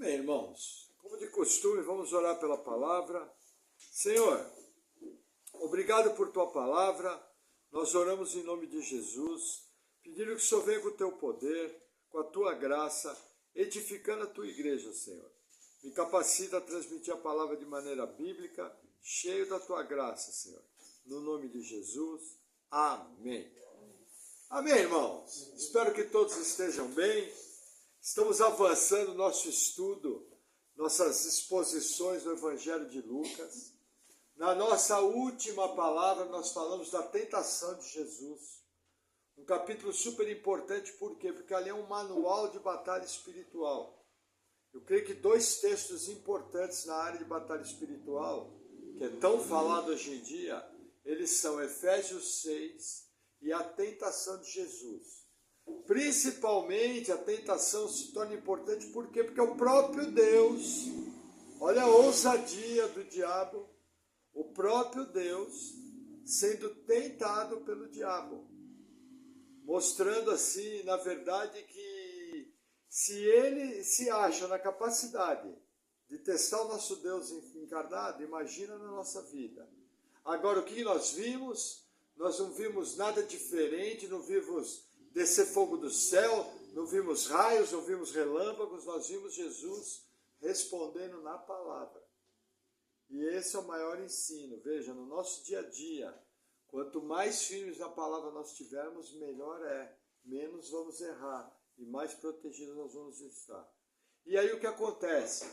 Amém, irmãos. Como de costume, vamos orar pela palavra. Senhor, obrigado por tua palavra. Nós oramos em nome de Jesus, pedindo que o Senhor venha com o teu poder, com a tua graça, edificando a tua igreja, Senhor. Me capacita a transmitir a palavra de maneira bíblica, cheio da tua graça, Senhor. No nome de Jesus, amém. Amém, irmãos. Espero que todos estejam bem. Estamos avançando nosso estudo, nossas exposições do Evangelho de Lucas. Na nossa última palavra, nós falamos da tentação de Jesus. Um capítulo super importante, por quê? Porque ali é um manual de batalha espiritual. Eu creio que dois textos importantes na área de batalha espiritual, que é tão falado hoje em dia, eles são Efésios 6 e a tentação de Jesus. Principalmente a tentação se torna importante, por quê? Porque o próprio Deus, olha a ousadia do diabo, o próprio Deus sendo tentado pelo diabo, mostrando assim, na verdade, que se ele se acha na capacidade de testar o nosso Deus encarnado, imagina na nossa vida. Agora, o que nós vimos? Nós não vimos nada diferente, não vimos descer fogo do céu, não vimos raios, não vimos relâmpagos, nós vimos Jesus respondendo na palavra. E esse é o maior ensino. Veja, no nosso dia a dia, quanto mais firmes na palavra nós tivermos, melhor é. Menos vamos errar e mais protegidos nós vamos estar. E aí o que acontece?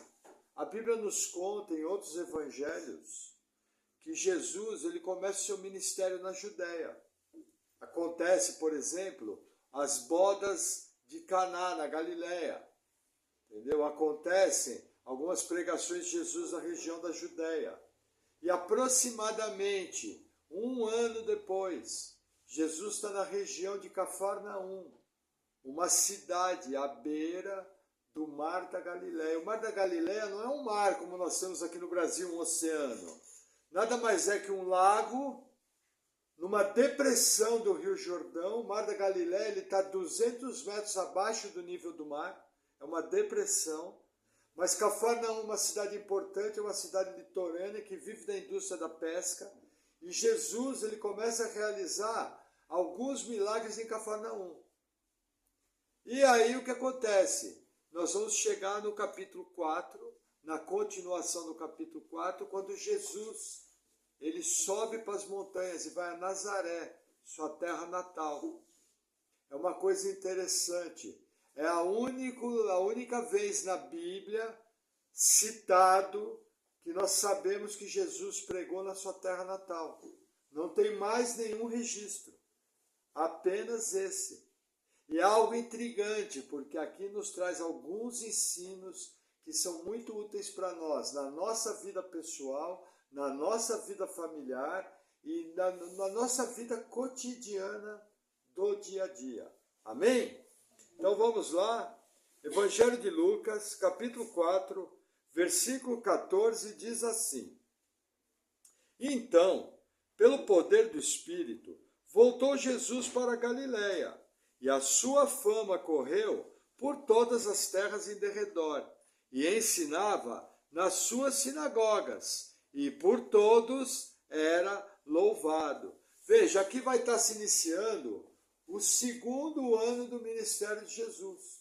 A Bíblia nos conta em outros evangelhos que Jesus ele começa o seu ministério na Judéia. Acontece, por exemplo, as bodas de Caná, na Galileia. Entendeu? Acontecem algumas pregações de Jesus na região da Judéia. E aproximadamente um ano depois, Jesus está na região de Cafarnaum, uma cidade à beira do Mar da Galileia. O Mar da Galileia não é um mar como nós temos aqui no Brasil, um oceano. Nada mais é que um lago numa depressão do Rio Jordão. O Mar da Galileia está 200 metros abaixo do nível do mar. É uma depressão. Mas Cafarnaum é uma cidade importante, é uma cidade litorânea que vive da indústria da pesca. E Jesus ele começa a realizar alguns milagres em Cafarnaum. E aí o que acontece? Nós vamos chegar no capítulo 4, na continuação do capítulo 4, quando Jesus ele sobe para as montanhas e vai a Nazaré, sua terra natal. É uma coisa interessante. É a única vez na Bíblia citado que nós sabemos que Jesus pregou na sua terra natal. Não tem mais nenhum registro, apenas esse. E é algo intrigante, porque aqui nos traz alguns ensinos que são muito úteis para nós, na nossa vida pessoal, na nossa vida familiar e na nossa vida cotidiana do dia a dia. Amém? Então vamos lá. Evangelho de Lucas, capítulo 4, versículo 14, diz assim: Então, pelo poder do Espírito, voltou Jesus para a Galiléia, e a sua fama correu por todas as terras em derredor, e ensinava nas suas sinagogas, e por todos era louvado. Veja, aqui vai estar se iniciando o segundo ano do ministério de Jesus.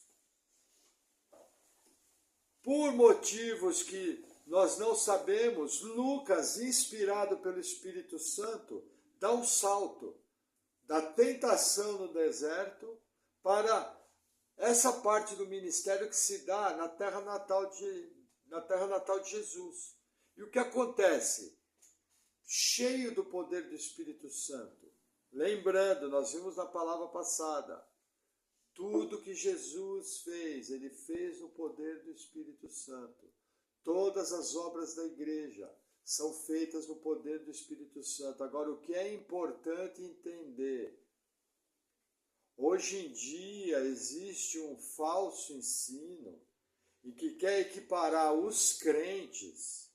Por motivos que nós não sabemos, Lucas, inspirado pelo Espírito Santo, dá um salto da tentação no deserto para essa parte do ministério que se dá na terra natal de Jesus. E o que acontece? Cheio do poder do Espírito Santo. Lembrando, nós vimos na palavra passada, tudo que Jesus fez, ele fez no poder do Espírito Santo. Todas as obras da igreja são feitas no poder do Espírito Santo. Agora, o que é importante entender? Hoje em dia existe um falso ensino e que quer equiparar os crentes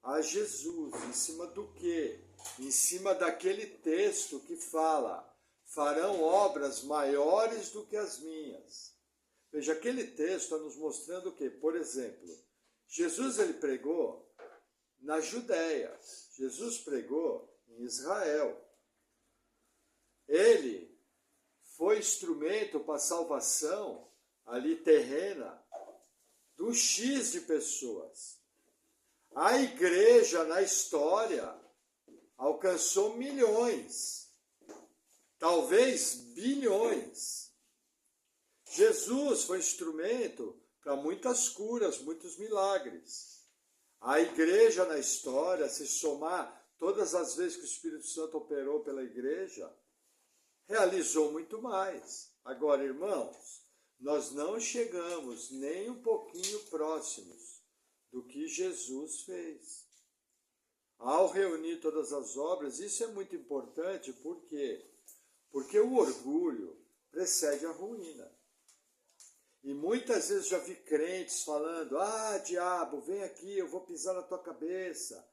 a Jesus. Em cima do quê? Em cima daquele texto que fala: farão obras maiores do que as minhas. Veja, aquele texto está nos mostrando o quê? Por exemplo, Jesus ele pregou na Judéia, Jesus pregou em Israel. Ele foi instrumento para a salvação ali terrena do X de pessoas. A igreja na história alcançou milhões, talvez bilhões. Jesus foi instrumento para muitas curas, muitos milagres. A igreja na história, se somar todas as vezes que o Espírito Santo operou pela igreja, realizou muito mais. Agora, irmãos, nós não chegamos nem um pouquinho próximos do que Jesus fez. Ao reunir todas as obras, isso é muito importante, por quê? Porque o orgulho precede a ruína. E muitas vezes já vi crentes falando, diabo, vem aqui, eu vou pisar na tua cabeça.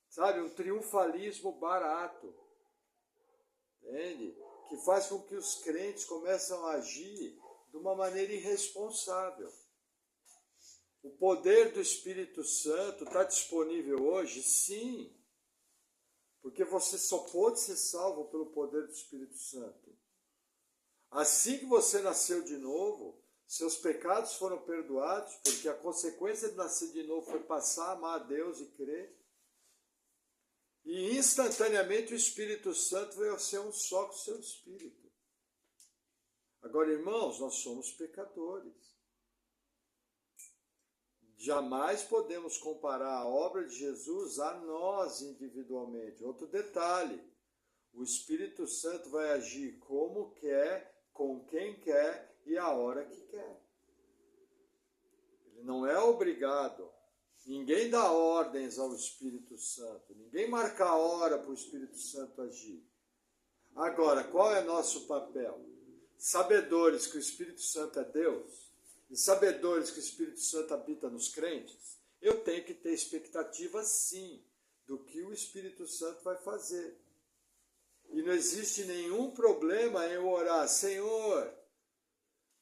Sabe, um triunfalismo barato. Entende? Que faz com que os crentes comecem a agir de uma maneira irresponsável. O poder do Espírito Santo está disponível hoje? Sim. Porque você só pode ser salvo pelo poder do Espírito Santo. Assim que você nasceu de novo, seus pecados foram perdoados, porque a consequência de nascer de novo foi passar a amar a Deus e crer. E instantaneamente o Espírito Santo veio a ser um só com o seu Espírito. Agora, irmãos, nós somos pecadores. Jamais podemos comparar a obra de Jesus a nós individualmente. Outro detalhe, o Espírito Santo vai agir como quer, com quem quer e a hora que quer. Ele não é obrigado. Ninguém dá ordens ao Espírito Santo. Ninguém marca a hora para o Espírito Santo agir. Agora, qual é nosso papel? Sabedores que o Espírito Santo é Deus e sabedores que o Espírito Santo habita nos crentes, eu tenho que ter expectativa, sim, do que o Espírito Santo vai fazer. E não existe nenhum problema em eu orar, Senhor,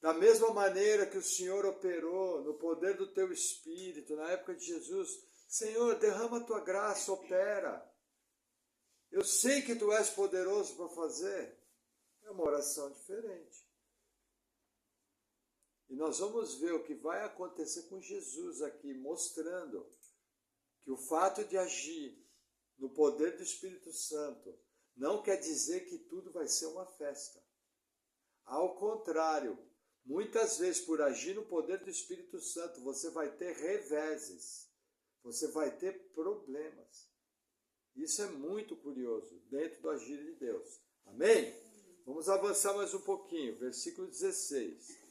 da mesma maneira que o Senhor operou no poder do teu Espírito, na época de Jesus, Senhor, derrama a tua graça, opera. Eu sei que tu és poderoso para fazer. É uma oração diferente. E nós vamos ver o que vai acontecer com Jesus aqui, mostrando que o fato de agir no poder do Espírito Santo não quer dizer que tudo vai ser uma festa. Ao contrário, muitas vezes por agir no poder do Espírito Santo, você vai ter reveses, você vai ter problemas. Isso é muito curioso, dentro do agir de Deus. Amém? Vamos avançar mais um pouquinho, versículo 16.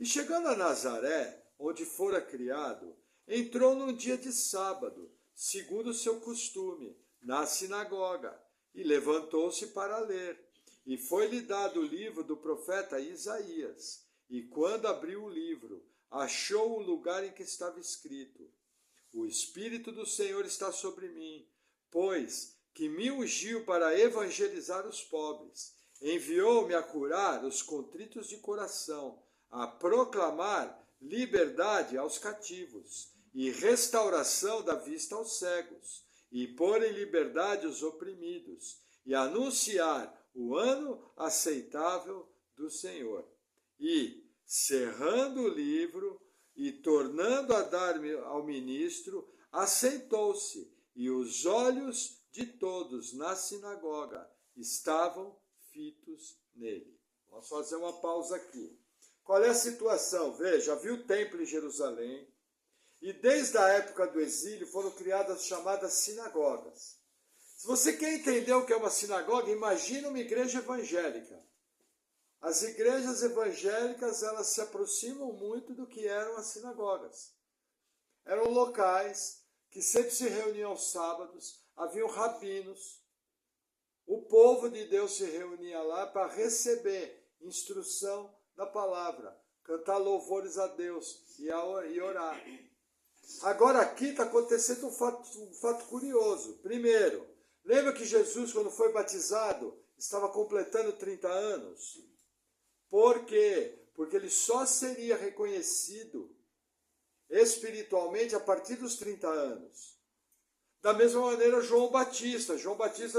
E chegando a Nazaré, onde fora criado, entrou num dia de sábado, segundo o seu costume, na sinagoga, e levantou-se para ler. E foi-lhe dado o livro do profeta Isaías. E quando abriu o livro, achou o lugar em que estava escrito: O Espírito do Senhor está sobre mim, pois que me ungiu para evangelizar os pobres. Enviou-me a curar os contritos de coração, a proclamar liberdade aos cativos e restauração da vista aos cegos, e pôr em liberdade os oprimidos, e anunciar o ano aceitável do Senhor. E, cerrando o livro e tornando a dar ao ministro, assentou-se, e os olhos de todos na sinagoga estavam fitos nele. Vamos fazer uma pausa aqui. Qual é a situação? Veja, havia o templo em Jerusalém, e desde a época do exílio foram criadas as chamadas sinagogas. Se você quer entender o que é uma sinagoga, imagine uma igreja evangélica. As igrejas evangélicas, elas se aproximam muito do que eram as sinagogas. Eram locais que sempre se reuniam aos sábados, haviam rabinos. O povo de Deus se reunia lá para receber instrução da palavra, cantar louvores a Deus e orar. Agora aqui está acontecendo um fato curioso. Primeiro, lembra que Jesus, quando foi batizado, estava completando 30 anos? Por quê? porque ele só seria reconhecido espiritualmente a partir dos 30 anos. Da mesma maneira, João Batista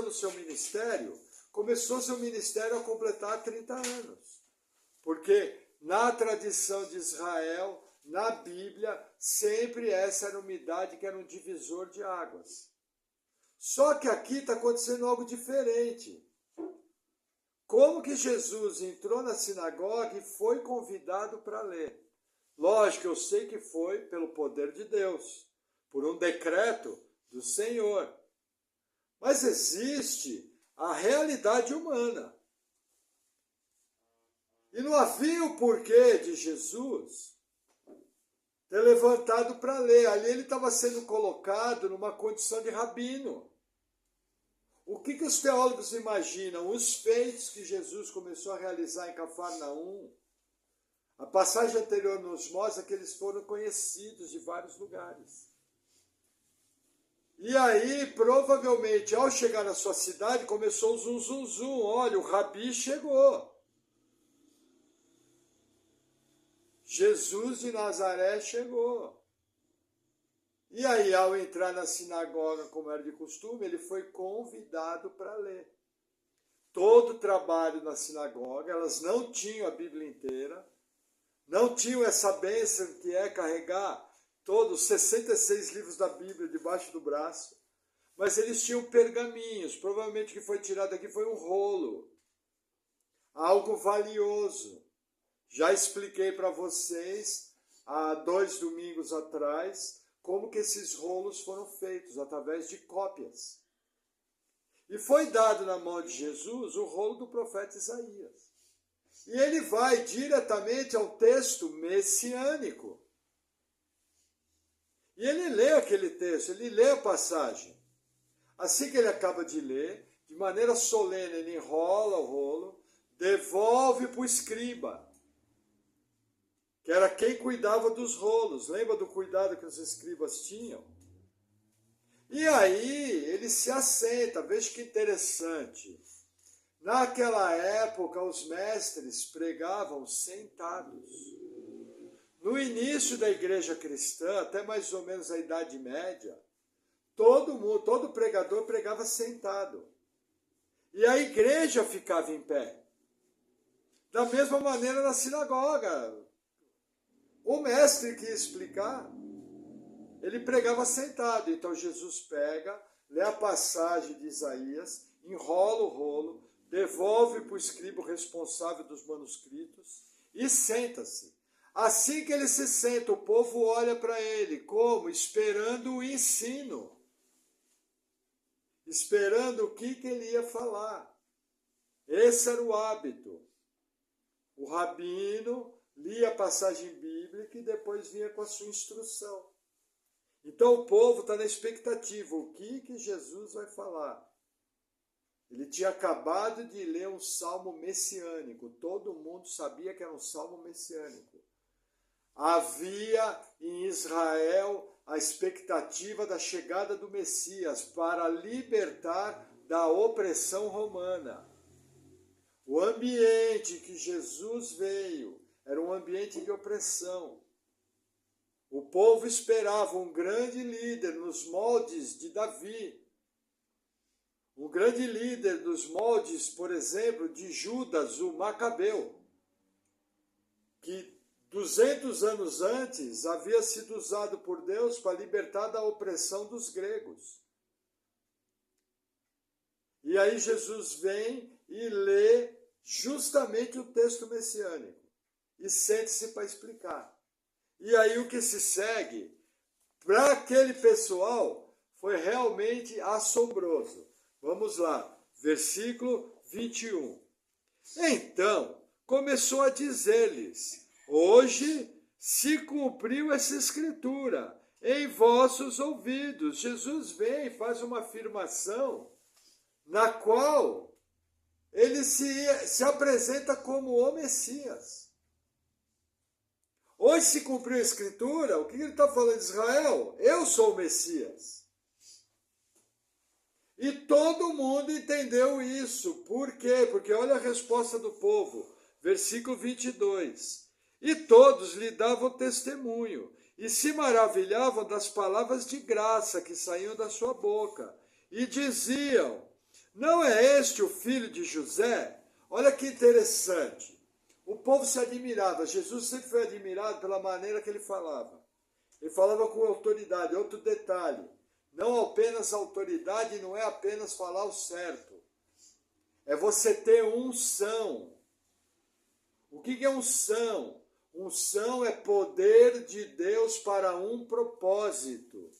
no seu ministério, começou seu ministério a completar 30 anos. Porque na tradição de Israel, na Bíblia, sempre essa era uma idade que era um divisor de águas. Só que aqui está acontecendo algo diferente. Como que Jesus entrou na sinagoga e foi convidado para ler? Lógico, eu sei que foi pelo poder de Deus, por um decreto do Senhor. Mas existe a realidade humana. E não havia o porquê de Jesus ter levantado para ler. Ali ele estava sendo colocado numa condição de rabino. O que os teólogos imaginam? Os feitos que Jesus começou a realizar em Cafarnaum. A passagem anterior nos mostra que eles foram conhecidos de vários lugares. E aí, provavelmente, ao chegar na sua cidade, começou o zum, zum, zum. Olha, o Rabi chegou. Jesus de Nazaré chegou. E aí, ao entrar na sinagoga, como era de costume, ele foi convidado para ler. Todo o trabalho na sinagoga, elas não tinham a Bíblia inteira, não tinham essa bênção que é carregar todos os 66 livros da Bíblia debaixo do braço, mas eles tinham pergaminhos, provavelmente o que foi tirado aqui foi um rolo, algo valioso. Já expliquei para vocês, há 2 domingos atrás, como que esses rolos foram feitos, através de cópias. E foi dado na mão de Jesus o rolo do profeta Isaías. E ele vai diretamente ao texto messiânico. E ele lê aquele texto, ele lê a passagem. Assim que ele acaba de ler, de maneira solene, ele enrola o rolo, devolve para o escriba, que era quem cuidava dos rolos. Lembra do cuidado que os escribas tinham? E aí ele se assenta. Veja que interessante. Naquela época, os mestres pregavam sentados. No início da igreja cristã, até mais ou menos a Idade Média, todo pregador pregava sentado. E a igreja ficava em pé. Da mesma maneira na sinagoga. O mestre que ia explicar, ele pregava sentado. Então Jesus pega, lê a passagem de Isaías, enrola o rolo, devolve para o escriba responsável dos manuscritos e senta-se. Assim que ele se senta, o povo olha para ele, como? Esperando o ensino. Esperando o que ele ia falar. Esse era o hábito. O rabino lia a passagem bíblica e depois vinha com a sua instrução. Então o povo está na expectativa, o que Jesus vai falar? Ele tinha acabado de ler um salmo messiânico, todo mundo sabia que era um salmo messiânico. Havia em Israel a expectativa da chegada do Messias para libertar da opressão romana. O ambiente que Jesus veio era um ambiente de opressão. O povo esperava um grande líder nos moldes de Davi. Um grande líder dos moldes, por exemplo, de Judas, o Macabeu, que 200 anos antes havia sido usado por Deus para libertar da opressão dos gregos. E aí Jesus vem e lê justamente o texto messiânico e sente-se para explicar. E aí o que se segue, para aquele pessoal, foi realmente assombroso. Vamos lá, versículo 21. Então, começou a dizer-lhes: hoje se cumpriu essa escritura em vossos ouvidos. Jesus vem e faz uma afirmação na qual ele se apresenta como o Messias. Hoje se cumpriu a escritura, o que ele está falando de Israel? Eu sou o Messias. E todo mundo entendeu isso. Por quê? Porque olha a resposta do povo. Versículo 22. E todos lhe davam testemunho, e se maravilhavam das palavras de graça que saíam da sua boca. E diziam, não é este o filho de José? Olha que interessante. O povo se admirava, Jesus sempre foi admirado pela maneira que ele falava. Ele falava com autoridade. Outro detalhe, não apenas autoridade, não é apenas falar o certo. É você ter unção. O que é unção? Unção é poder de Deus para um propósito.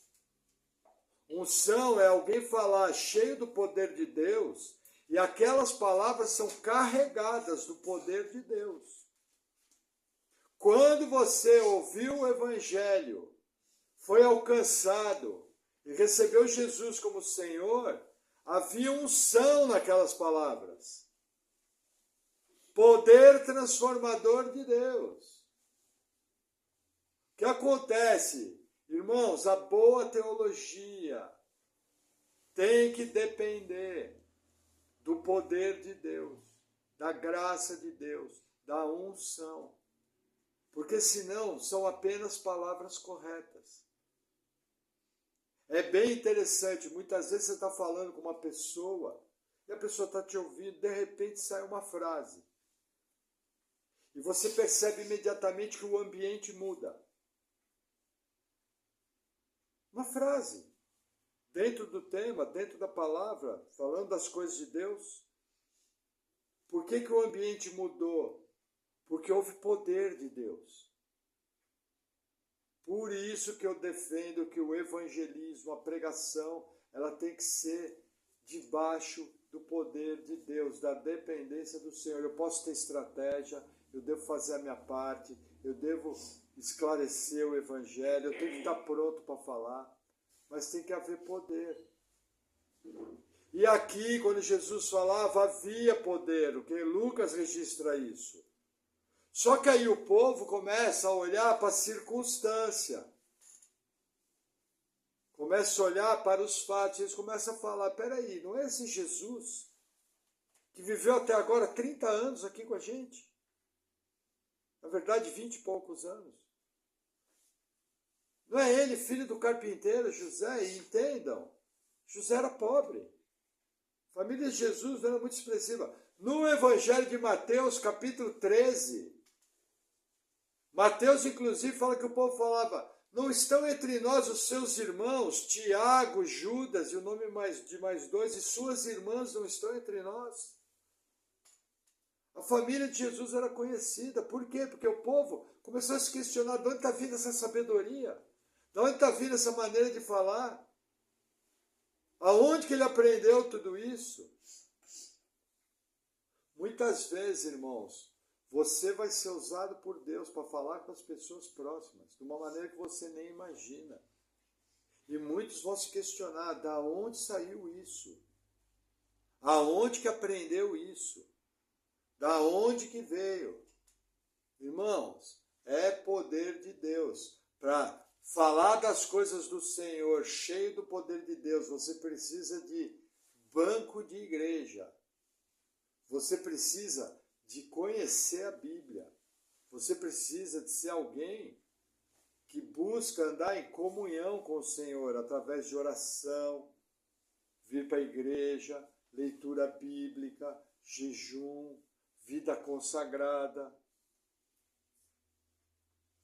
Unção é alguém falar cheio do poder de Deus e aquelas palavras são carregadas do poder de Deus. Quando você ouviu o Evangelho, foi alcançado e recebeu Jesus como Senhor, havia unção naquelas palavras. Poder transformador de Deus. O que acontece? Irmãos, a boa teologia tem que depender do poder de Deus, da graça de Deus, da unção. Porque senão são apenas palavras corretas. É bem interessante, muitas vezes você está falando com uma pessoa e a pessoa está te ouvindo, de repente sai uma frase. E você percebe imediatamente que o ambiente muda. Uma frase, dentro do tema, dentro da palavra, falando das coisas de Deus. Por que o ambiente mudou? Porque houve poder de Deus. Por isso que eu defendo que o evangelismo, a pregação, ela tem que ser debaixo do poder de Deus, da dependência do Senhor. Eu posso ter estratégia, eu devo fazer a minha parte, eu devo esclarecer o evangelho, eu tenho que estar pronto para falar, mas tem que haver poder. E aqui, quando Jesus falava, havia poder, o que Lucas registra isso. Só que aí o povo começa a olhar para a circunstância, começa a olhar para os fatos, eles começam a falar, peraí, não é esse Jesus que viveu até agora 30 anos aqui com a gente? Na verdade, 20 e poucos anos. Não é ele, filho do carpinteiro José? E entendam, José era pobre. A família de Jesus não era muito expressiva. No Evangelho de Mateus, capítulo 13, Mateus, inclusive, fala que o povo falava, não estão entre nós os seus irmãos, Tiago, Judas e o nome de mais dois, e suas irmãs não estão entre nós? A família de Jesus era conhecida. Por quê? Porque o povo começou a se questionar de onde está vindo essa sabedoria? De onde está vindo essa maneira de falar? Aonde que ele aprendeu tudo isso? Muitas vezes, irmãos, você vai ser usado por Deus para falar com as pessoas próximas, de uma maneira que você nem imagina. E muitos vão se questionar, da onde saiu isso? Aonde que aprendeu isso? Da onde que veio? Irmãos, é poder de Deus. Para falar das coisas do Senhor, cheio do poder de Deus, você precisa de banco de igreja. Você precisa de conhecer a Bíblia. Você precisa de ser alguém que busca andar em comunhão com o Senhor, através de oração, vir para a igreja, leitura bíblica, jejum, vida consagrada.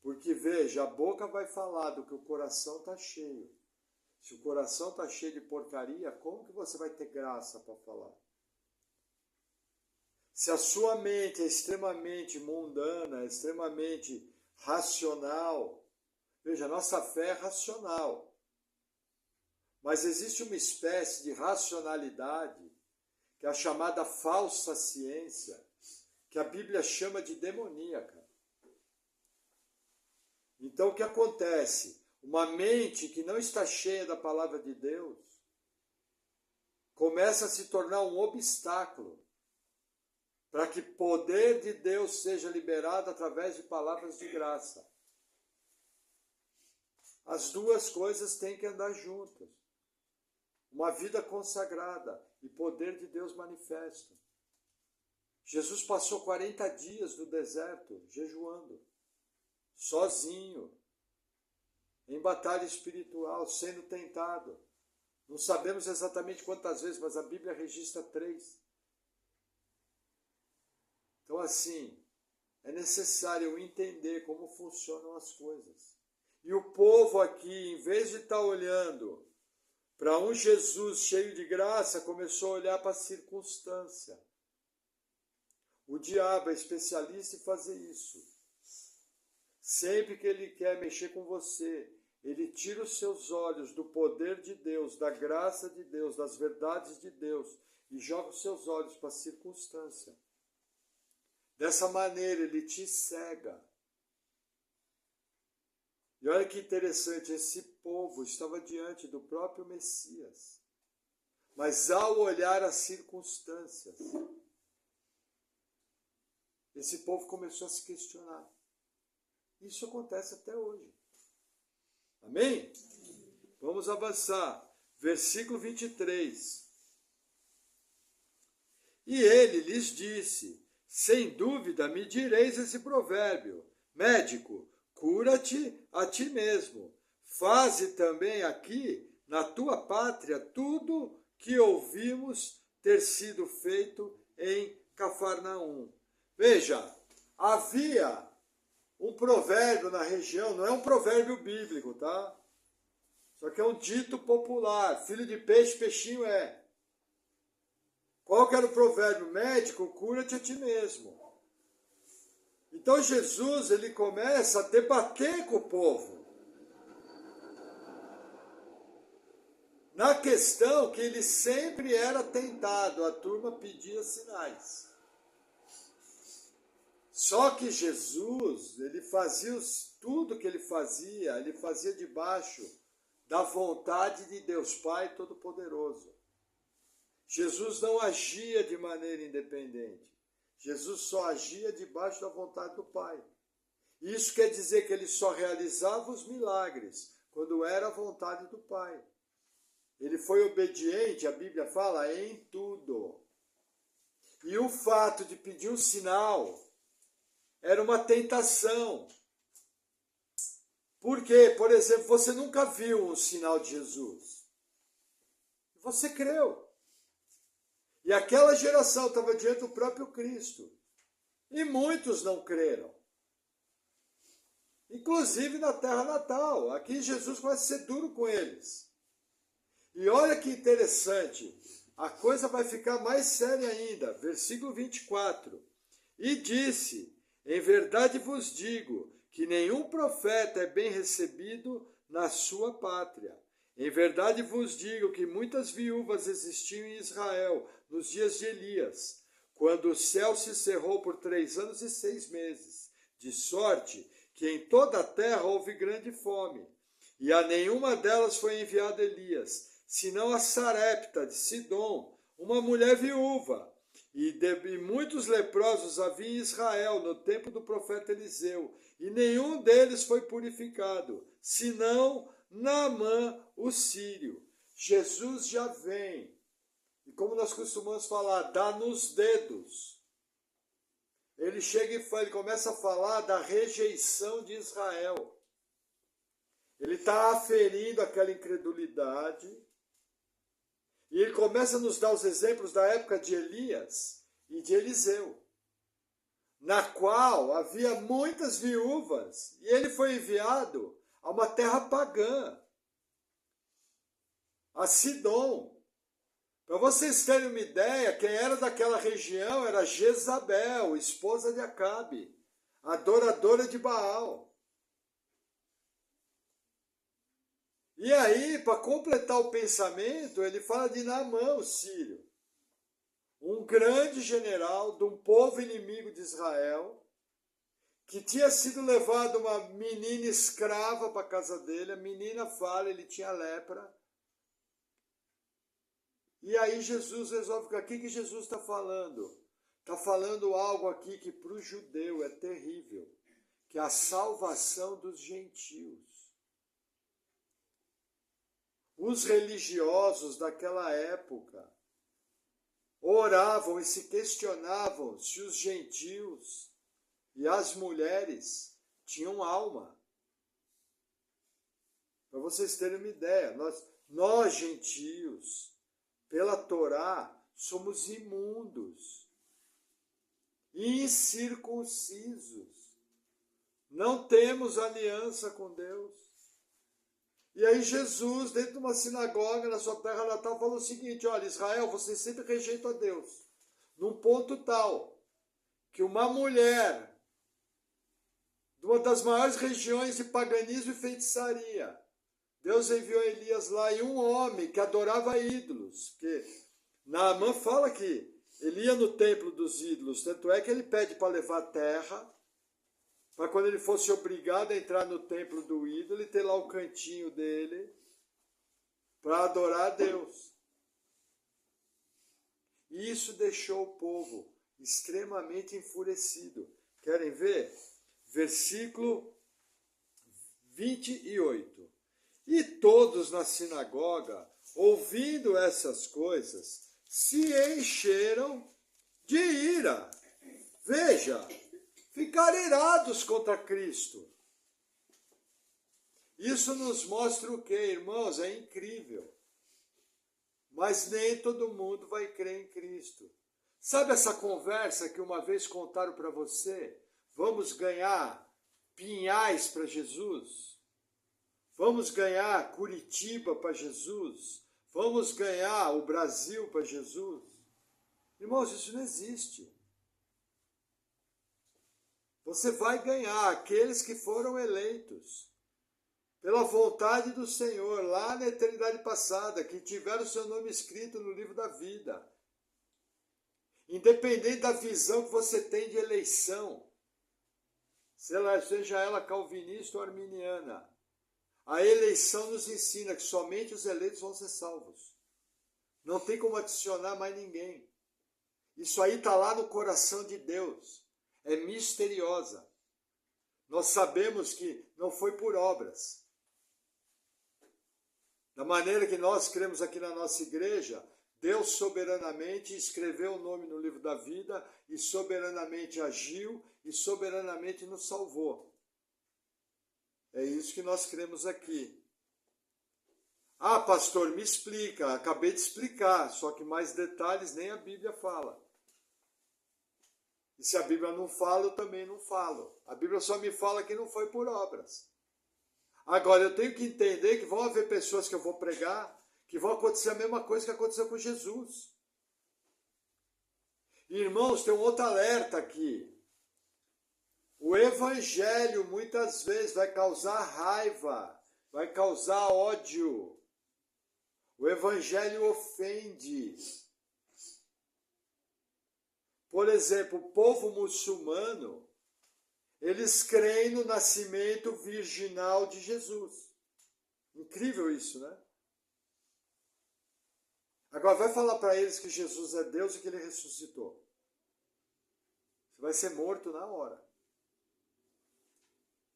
Porque, veja, a boca vai falar do que o coração está cheio. Se o coração está cheio de porcaria, como que você vai ter graça para falar? Se a sua mente é extremamente mundana, extremamente racional, veja, a nossa fé é racional. Mas existe uma espécie de racionalidade, que é a chamada falsa ciência, que a Bíblia chama de demoníaca. Então o que acontece? Uma mente que não está cheia da palavra de Deus começa a se tornar um obstáculo para que o poder de Deus seja liberado através de palavras de graça. As duas coisas têm que andar juntas. Uma vida consagrada e poder de Deus manifesto. Jesus passou 40 dias no deserto, jejuando. sozinho, em batalha espiritual, sendo tentado. Não sabemos exatamente quantas vezes, mas a Bíblia registra 3. Então, assim, é necessário entender como funcionam as coisas. E o povo aqui, em vez de estar olhando para um Jesus cheio de graça, começou a olhar para a circunstância. O diabo é especialista em fazer isso. Sempre que ele quer mexer com você, ele tira os seus olhos do poder de Deus, da graça de Deus, das verdades de Deus, e joga os seus olhos para a circunstância. Dessa maneira, ele te cega. E olha que interessante, esse povo estava diante do próprio Messias. Mas ao olhar as circunstâncias, esse povo começou a se questionar. Isso acontece até hoje. Amém? Vamos avançar. Versículo 23. E ele lhes disse: sem dúvida me direis esse provérbio: médico, cura-te a ti mesmo. Faze também aqui, na tua pátria, tudo que ouvimos ter sido feito em Cafarnaum. Veja, havia um provérbio na região, não é um provérbio bíblico, tá? Só que é um dito popular. Filho de peixe, peixinho é. Qual que era o provérbio? Médico, cura-te a ti mesmo. Então Jesus, ele começa a debater com o povo. Na questão que ele sempre era tentado, a turma pedia sinais. Só que Jesus, ele fazia tudo que ele fazia debaixo da vontade de Deus Pai Todo-Poderoso. Jesus não agia de maneira independente. Jesus só agia debaixo da vontade do Pai. Isso quer dizer que ele só realizava os milagres quando era a vontade do Pai. Ele foi obediente, a Bíblia fala, em tudo. E o fato de pedir um sinal era uma tentação. Porque, por exemplo, você nunca viu um sinal de Jesus. Você creu. E aquela geração estava diante do próprio Cristo. E muitos não creram. Inclusive na terra natal. Aqui Jesus começa a ser duro com eles. E olha que interessante. A coisa vai ficar mais séria ainda. Versículo 24. E disse: em verdade vos digo que nenhum profeta é bem recebido na sua pátria. Em verdade vos digo que muitas viúvas existiam em Israel nos dias de Elias, quando o céu se cerrou por 3 anos e 6 meses, de sorte que em toda a terra houve grande fome. E a nenhuma delas foi enviado Elias, senão a Sarepta de Sidom, uma mulher viúva. E muitos leprosos havia em Israel no tempo do profeta Eliseu, e nenhum deles foi purificado, senão Naamã, o sírio. Jesus já vem, e como nós costumamos falar, dá nos dedos. Ele chega e ele começa a falar da rejeição de Israel. Ele está aferindo aquela incredulidade. E ele começa a nos dar os exemplos da época de Elias e de Eliseu, na qual havia muitas viúvas, e ele foi enviado a uma terra pagã, a Sidom. Para vocês terem uma ideia, quem era daquela região era Jezabel, esposa de Acabe, adoradora de Baal. E aí, para completar o pensamento, ele fala de Naamã, o sírio, um grande general de um povo inimigo de Israel, que tinha sido levado uma menina escrava para a casa dele, a menina fala, ele tinha lepra. E aí Jesus resolve, o que Jesus está falando? Está falando algo aqui que para o judeu é terrível, que é a salvação dos gentios. Os religiosos daquela época oravam e se questionavam se os gentios e as mulheres tinham alma. Para vocês terem uma ideia, nós gentios, pela Torá, somos imundos, incircuncisos, não temos aliança com Deus. E aí Jesus, dentro de uma sinagoga na sua terra natal, falou o seguinte: olha, Israel, vocês sempre rejeitam a Deus, num ponto tal que uma mulher de uma das maiores regiões de paganismo e feitiçaria, Deus enviou Elias lá, e um homem que adorava ídolos, que Naamã fala que ele ia no templo dos ídolos, tanto é que ele pede para levar terra, para quando ele fosse obrigado a entrar no templo do ídolo e ter lá o cantinho dele, para adorar a Deus. E isso deixou o povo extremamente enfurecido. Querem ver? Versículo 28. E todos na sinagoga, ouvindo essas coisas, se encheram de ira. Veja, ficaram irados contra Cristo. Isso nos mostra o quê, irmãos? É incrível. Mas nem todo mundo vai crer em Cristo. Sabe essa conversa que uma vez contaram para você? Vamos ganhar Pinhais para Jesus? Vamos ganhar Curitiba para Jesus? Vamos ganhar o Brasil para Jesus? Irmãos, isso não existe. Você vai ganhar aqueles que foram eleitos pela vontade do Senhor, lá na eternidade passada, que tiveram o seu nome escrito no livro da vida. Independente da visão que você tem de eleição, seja ela calvinista ou arminiana, a eleição nos ensina que somente os eleitos vão ser salvos. Não tem como adicionar mais ninguém. Isso aí está lá no coração de Deus. É misteriosa. Nós sabemos que não foi por obras. Da maneira que nós cremos aqui na nossa igreja, Deus soberanamente escreveu o nome no livro da vida e soberanamente agiu e soberanamente nos salvou. É isso que nós cremos aqui. Ah, pastor, me explica. Acabei de explicar, só que mais detalhes nem a Bíblia fala. E se a Bíblia não fala, eu também não falo. A Bíblia só me fala que não foi por obras. Agora, eu tenho que entender que vão haver pessoas que eu vou pregar, que vão acontecer a mesma coisa que aconteceu com Jesus. E, irmãos, tem um outro alerta aqui. O evangelho muitas vezes vai causar raiva, vai causar ódio. O evangelho ofende. Por exemplo, o povo muçulmano, eles creem no nascimento virginal de Jesus. Incrível isso, né? Agora vai falar para eles que Jesus é Deus e que ele ressuscitou. Você vai ser morto na hora.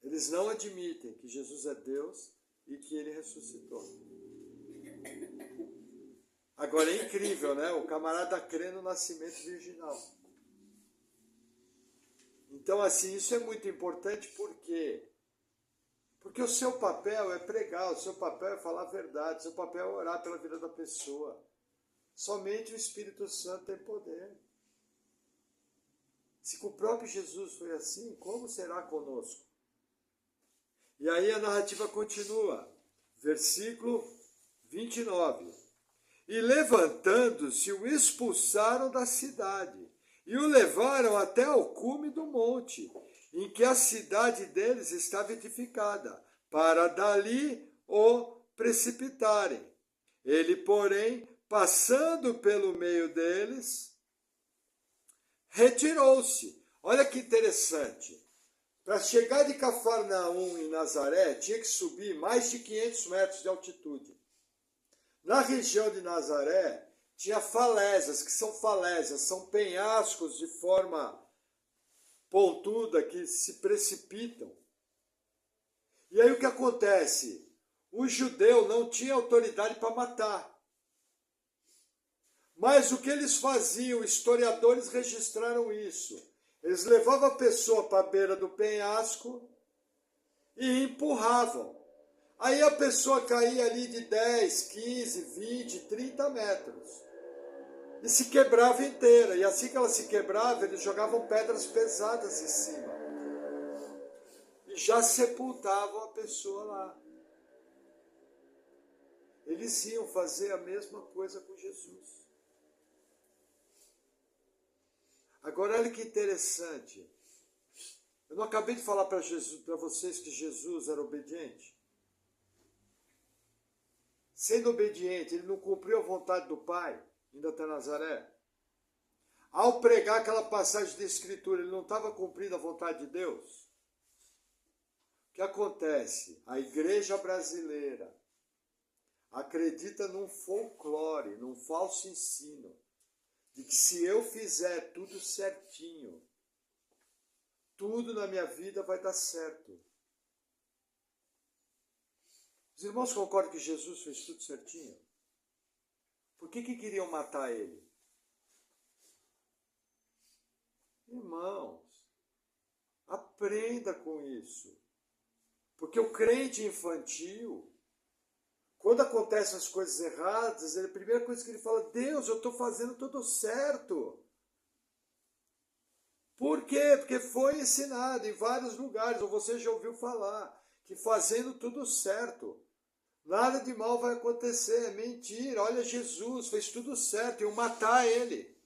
Eles não admitem que Jesus é Deus e que ele ressuscitou. Agora é incrível, né? O camarada crê no nascimento virginal. Então, assim, isso é muito importante, por quê? Porque o seu papel é pregar, o seu papel é falar a verdade, o seu papel é orar pela vida da pessoa. Somente o Espírito Santo tem poder. Se com o próprio Jesus foi assim, como será conosco? E aí a narrativa continua, versículo 29. E levantando-se, o expulsaram da cidade e o levaram até ao cume do monte, em que a cidade deles estava edificada, para dali o precipitarem. Ele, porém, passando pelo meio deles, retirou-se. Olha que interessante. Para chegar de Cafarnaum em Nazaré, tinha que subir mais de 500 metros de altitude. Na região de Nazaré, tinha falésias, que são falésias, são penhascos de forma pontuda que se precipitam. E aí o que acontece? O judeu não tinha autoridade para matar. Mas o que eles faziam, historiadores registraram isso. Eles levavam a pessoa para a beira do penhasco e empurravam. Aí a pessoa caía ali de 10, 15, 20, 30 metros. E se quebrava inteira. E assim que ela se quebrava, eles jogavam pedras pesadas em cima. E já sepultavam a pessoa lá. Eles iam fazer a mesma coisa com Jesus. Agora olha que interessante. Eu não acabei de falar para vocês que Jesus era obediente? Sendo obediente, ele não cumpriu a vontade do Pai, indo até Nazaré. Ao pregar aquela passagem da Escritura, ele não estava cumprindo a vontade de Deus? O que acontece? A igreja brasileira acredita num folclore, num falso ensino, de que se eu fizer tudo certinho, tudo na minha vida vai dar certo. Os irmãos concordam que Jesus fez tudo certinho? Por que queriam matar ele? Irmãos, aprenda com isso. Porque o crente infantil, quando acontecem as coisas erradas, a primeira coisa que ele fala, Deus, eu estou fazendo tudo certo. Por quê? Porque foi ensinado em vários lugares, ou você já ouviu falar, que fazendo tudo certo, nada de mal vai acontecer, é mentira. Olha, Jesus fez tudo certo, iam matar ele.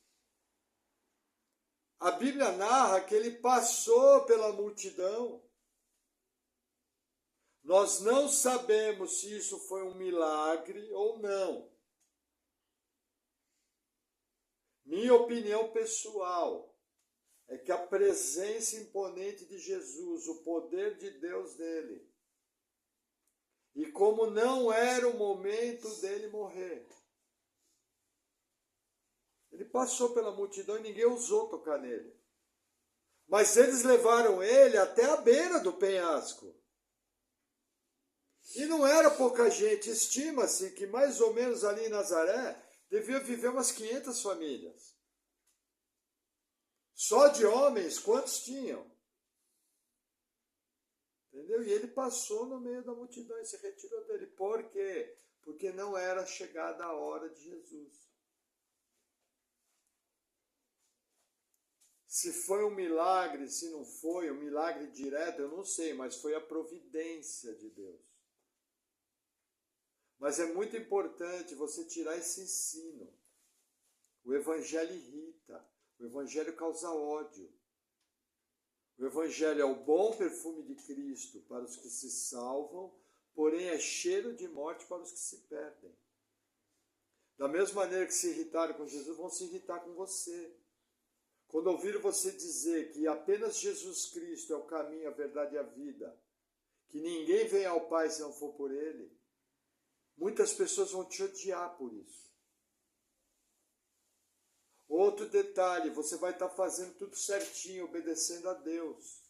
A Bíblia narra que ele passou pela multidão. Nós não sabemos se isso foi um milagre ou não. Minha opinião pessoal é que a presença imponente de Jesus, o poder de Deus nele, e como não era o momento dele morrer, ele passou pela multidão e ninguém ousou tocar nele. Mas eles levaram ele até a beira do penhasco. E não era pouca gente, estima-se que mais ou menos ali em Nazaré devia viver umas 500 famílias. Só de homens, quantos tinham? Entendeu? E ele passou no meio da multidão e se retirou dele. Por quê? Porque não era chegada a hora de Jesus. Se foi um milagre, se não foi um milagre direto, eu não sei, mas foi a providência de Deus. Mas é muito importante você tirar esse ensino. O evangelho irrita, o evangelho causa ódio. O evangelho é o bom perfume de Cristo para os que se salvam, porém é cheiro de morte para os que se perdem. Da mesma maneira que se irritaram com Jesus, vão se irritar com você. Quando ouviram você dizer que apenas Jesus Cristo é o caminho, a verdade e a vida, que ninguém vem ao Pai se não for por Ele, muitas pessoas vão te odiar por isso. Outro detalhe, você vai estar fazendo tudo certinho, obedecendo a Deus.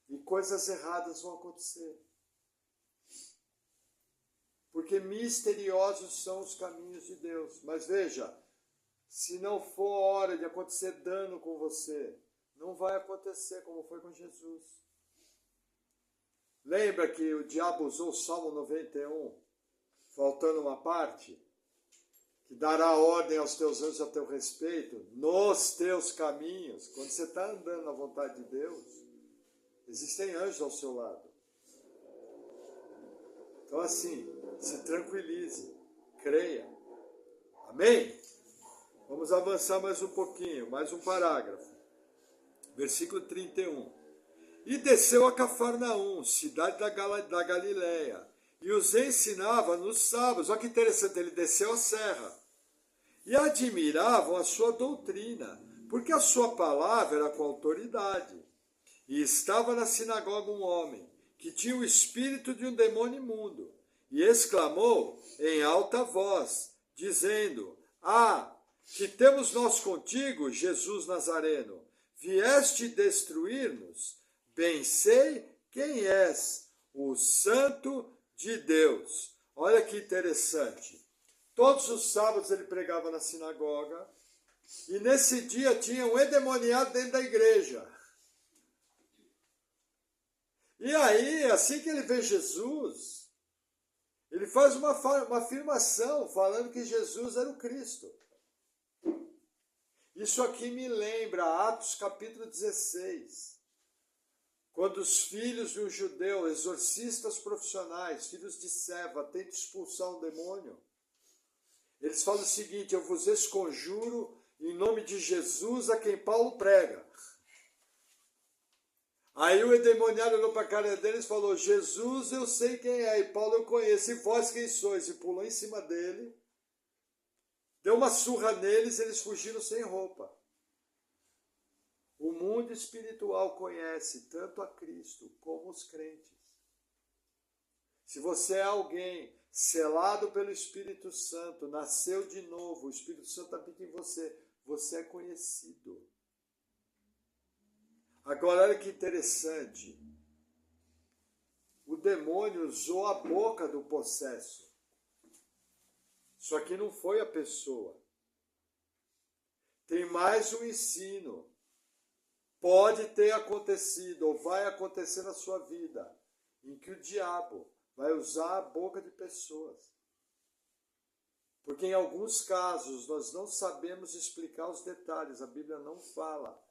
E coisas erradas vão acontecer. Porque misteriosos são os caminhos de Deus. Mas veja, se não for hora de acontecer dano com você, não vai acontecer como foi com Jesus. Lembra que o diabo usou o Salmo 91, faltando uma parte? Que dará ordem aos teus anjos a teu respeito, nos teus caminhos. Quando você está andando na vontade de Deus, existem anjos ao seu lado. Então assim, se tranquilize, creia. Amém? Vamos avançar mais um pouquinho, mais um parágrafo. Versículo 31. E desceu a Cafarnaum, cidade da Galileia, e os ensinava nos sábados. Olha que interessante, ele desceu a serra. E admiravam a sua doutrina, porque a sua palavra era com autoridade. E estava na sinagoga um homem, que tinha o espírito de um demônio imundo, e exclamou em alta voz, dizendo, que temos nós contigo, Jesus Nazareno? Vieste destruir-nos? Bem sei quem és, o Santo de Deus. Olha que interessante. Todos os sábados ele pregava na sinagoga, e nesse dia tinha um endemoniado dentro da igreja. E aí, assim que ele vê Jesus, ele faz uma afirmação falando que Jesus era o Cristo. Isso aqui me lembra Atos capítulo 16, quando os filhos de um judeu, exorcistas profissionais, filhos de Seva, tentam expulsar um demônio. Eles falam o seguinte: eu vos esconjuro em nome de Jesus a quem Paulo prega. Aí o endemoniado olhou para a cara deles e falou: Jesus eu sei quem é, e Paulo eu conheço, e vós quem sois? E pulou em cima dele, deu uma surra neles, eles fugiram sem roupa. O mundo espiritual conhece tanto a Cristo como os crentes. Se você é alguém selado pelo Espírito Santo, nasceu de novo, o Espírito Santo habita em você, você é conhecido. Agora, olha que interessante. O demônio usou a boca do possesso. Só que não foi a pessoa. Tem mais um ensino. Pode ter acontecido ou vai acontecer na sua vida, em que o diabo vai usar a boca de pessoas. Porque em alguns casos nós não sabemos explicar os detalhes, a Bíblia não fala.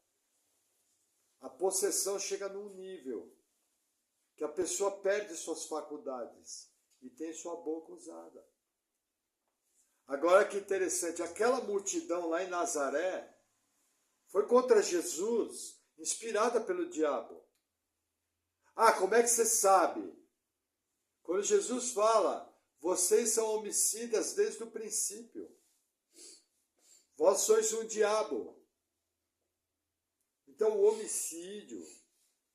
A possessão chega num nível que a pessoa perde suas faculdades e tem sua boca usada. Agora que interessante, aquela multidão lá em Nazaré foi contra Jesus, inspirada pelo diabo. Ah, como é que você sabe? Quando Jesus fala, vocês são homicidas desde o princípio. Vós sois um diabo. Então o homicídio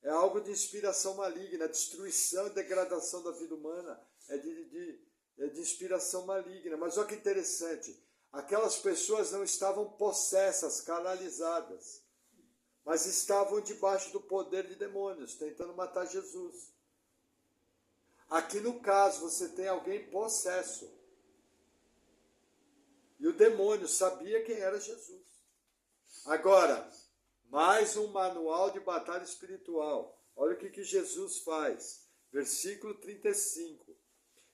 é algo de inspiração maligna, a destruição e degradação da vida humana é de inspiração maligna. Mas olha que interessante, aquelas pessoas não estavam possessas, canalizadas, mas estavam debaixo do poder de demônios, tentando matar Jesus. Aqui no caso você tem alguém possesso. E o demônio sabia quem era Jesus. Agora, mais um manual de batalha espiritual. Olha o que Jesus faz. Versículo 35.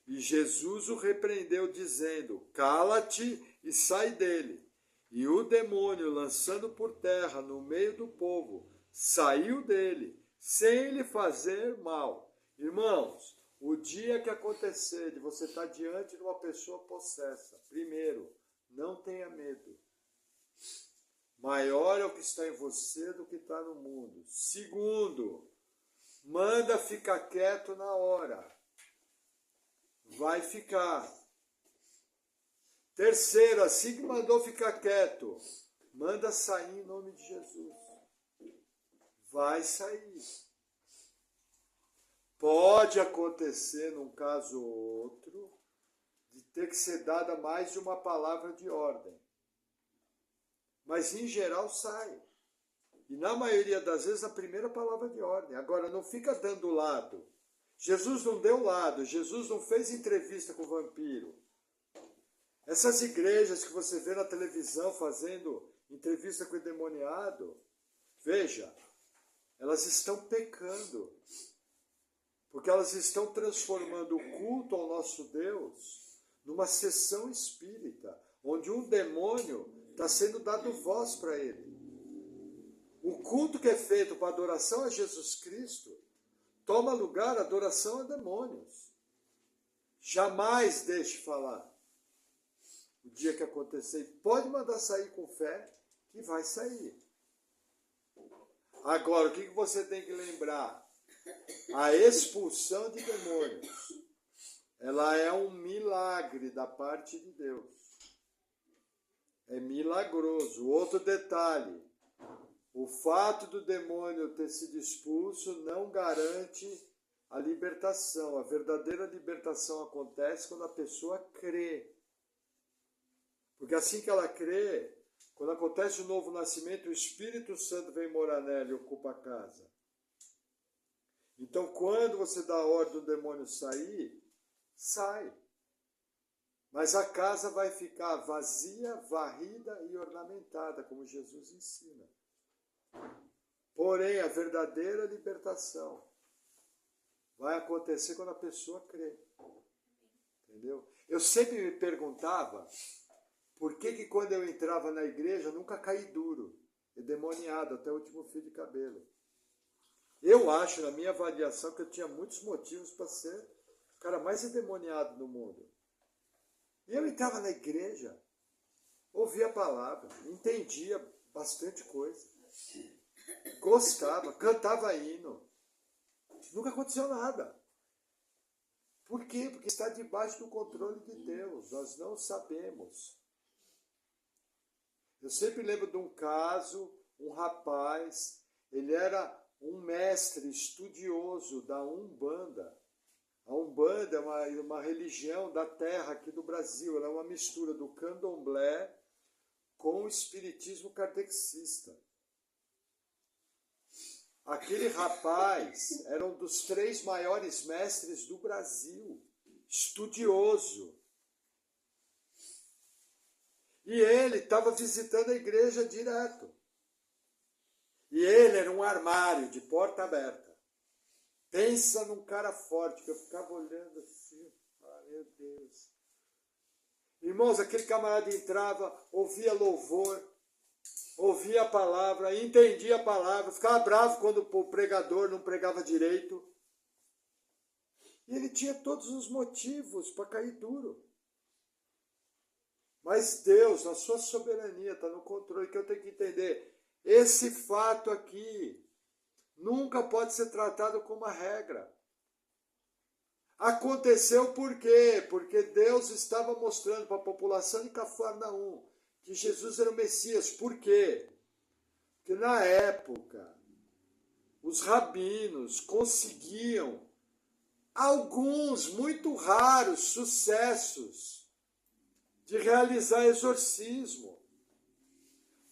E Jesus o repreendeu, dizendo: cala-te e sai dele. E o demônio, lançando por terra no meio do povo, saiu dele, sem lhe fazer mal. Irmãos, o dia que acontecer de você estar diante de uma pessoa possessa, primeiro, não tenha medo. Maior é o que está em você do que está no mundo. Segundo, manda ficar quieto na hora. Vai ficar. Terceiro, assim que mandou ficar quieto, manda sair em nome de Jesus. Vai sair. Pode acontecer, num caso ou outro, de ter que ser dada mais de uma palavra de ordem. Mas, em geral, sai. E, na maioria das vezes, a primeira palavra de ordem. Agora, não fica dando lado. Jesus não deu lado. Jesus não fez entrevista com o vampiro. Essas igrejas que você vê na televisão fazendo entrevista com o endemoniado, veja, elas estão pecando. Porque elas estão transformando o culto ao nosso Deus numa sessão espírita, onde um demônio está sendo dado voz para ele. O culto que é feito para adoração a Jesus Cristo toma lugar a adoração a demônios. Jamais deixe falar. O dia que acontecer, pode mandar sair com fé, que vai sair. Agora, o que você tem que lembrar? A expulsão de demônios, ela é um milagre da parte de Deus. É milagroso. Outro detalhe, o fato do demônio ter sido expulso não garante a libertação. A verdadeira libertação acontece quando a pessoa crê. Porque assim que ela crê, quando acontece o novo nascimento, o Espírito Santo vem morar nela e ocupa a casa. Então, quando você dá a ordem do demônio sair, sai. Mas a casa vai ficar vazia, varrida e ornamentada, como Jesus ensina. Porém, a verdadeira libertação vai acontecer quando a pessoa crê. Entendeu? Eu sempre me perguntava por que quando eu entrava na igreja eu nunca caí duro, endemoniado até o último fio de cabelo. Eu acho, na minha avaliação, que eu tinha muitos motivos para ser o cara mais endemoniado do mundo. E eu entrava na igreja, ouvia a palavra, entendia bastante coisa, gostava, cantava hino. Nunca aconteceu nada. Por quê? Porque está debaixo do controle de Deus. Nós não sabemos. Eu sempre lembro de um caso, um rapaz, ele era um mestre estudioso da Umbanda. A Umbanda é uma religião da terra aqui do Brasil. Ela é uma mistura do candomblé com o espiritismo kardecista. Aquele rapaz era um dos 3 maiores mestres do Brasil, estudioso. E ele estava visitando a igreja direto. E ele era um armário de porta aberta. Pensa num cara forte, que eu ficava olhando assim, meu Deus. Irmãos, aquele camarada entrava, ouvia louvor, ouvia a palavra, entendia a palavra, ficava bravo quando o pregador não pregava direito. E ele tinha todos os motivos para cair duro. Mas Deus, na sua soberania, está no controle, que eu tenho que entender. Esse fato aqui nunca pode ser tratado como uma regra. Aconteceu por quê? Porque Deus estava mostrando para a população de Cafarnaum que Jesus era o Messias. Por quê? Porque na época, os rabinos conseguiam alguns, muito raros, sucessos de realizar exorcismo.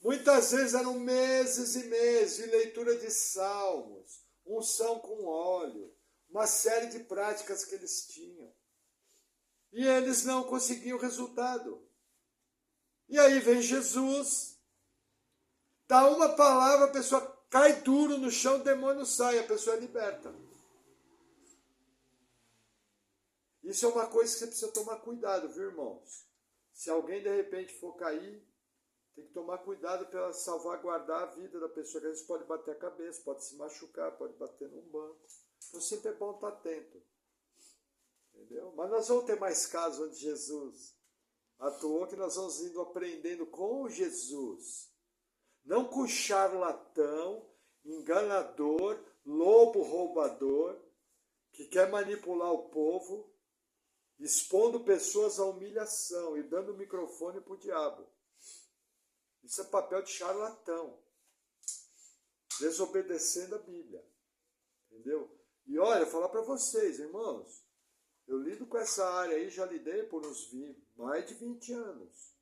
Muitas vezes eram meses e meses de leitura de salmos, unção com óleo, uma série de práticas que eles tinham. E eles não conseguiam resultado. E aí vem Jesus, dá uma palavra, a pessoa cai duro no chão, o demônio sai, a pessoa é liberta. Isso é uma coisa que você precisa tomar cuidado, viu, irmãos? Se alguém de repente for cair, tem que tomar cuidado para salvaguardar a vida da pessoa, que às vezes pode bater a cabeça, pode se machucar, pode bater num banco. Então sempre é bom estar atento. Entendeu? Mas nós vamos ter mais casos onde Jesus atuou, que nós vamos indo aprendendo com Jesus. Não com charlatão, enganador, lobo roubador, que quer manipular o povo, expondo pessoas à humilhação e dando o microfone para o diabo. Isso é papel de charlatão, desobedecendo a Bíblia. Entendeu? E olha, eu vou falar para vocês, irmãos, eu lido com essa área aí, já lidei por uns mais de 20 anos.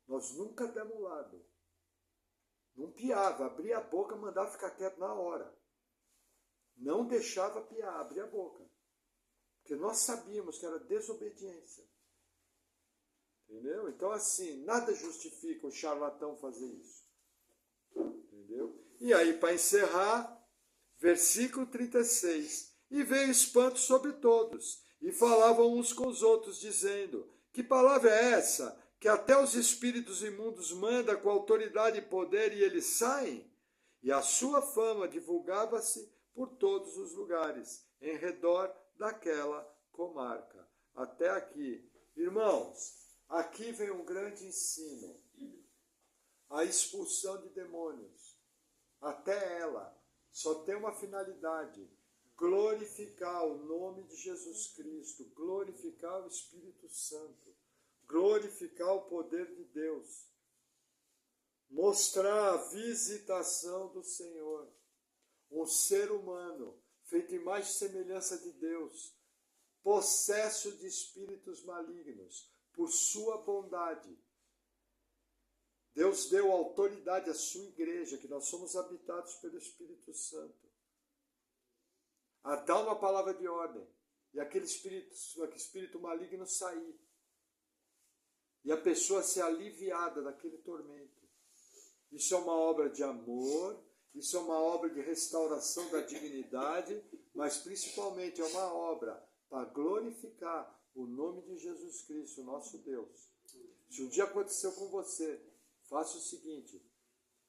Nós nunca demos lado. Não piava, abria a boca, mandava ficar quieto na hora. Não deixava piar, abria a boca. Porque nós sabíamos que era desobediência. Entendeu? Então, assim, nada justifica o charlatão fazer isso. Entendeu? E aí, para encerrar, versículo 36. E veio espanto sobre todos, e falavam uns com os outros, dizendo: que palavra é essa, que até os espíritos imundos manda com autoridade e poder, e eles saem? E a sua fama divulgava-se por todos os lugares, em redor daquela comarca. Até aqui. Irmãos, aqui vem um grande ensino. A expulsão de demônios. Até ela só tem uma finalidade: glorificar o nome de Jesus Cristo, glorificar o Espírito Santo, glorificar o poder de Deus, mostrar a visitação do Senhor. Um ser humano feito em imagem e semelhança de Deus, possesso de espíritos malignos, por sua bondade. Deus deu autoridade à sua igreja, que nós somos habitados pelo Espírito Santo, a dar uma palavra de ordem, e aquele espírito maligno sair, e a pessoa ser aliviada daquele tormento. Isso é uma obra de amor, Isso é uma obra de restauração da dignidade, mas principalmente é uma obra para glorificar o nome de Jesus Cristo, nosso Deus. Se um dia aconteceu com você, faça o seguinte: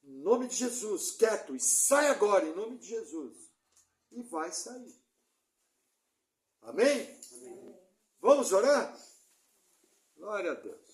em nome de Jesus, quieto, e sai agora, em nome de Jesus. E vai sair. Amém? Amém. Vamos orar? Glória a Deus.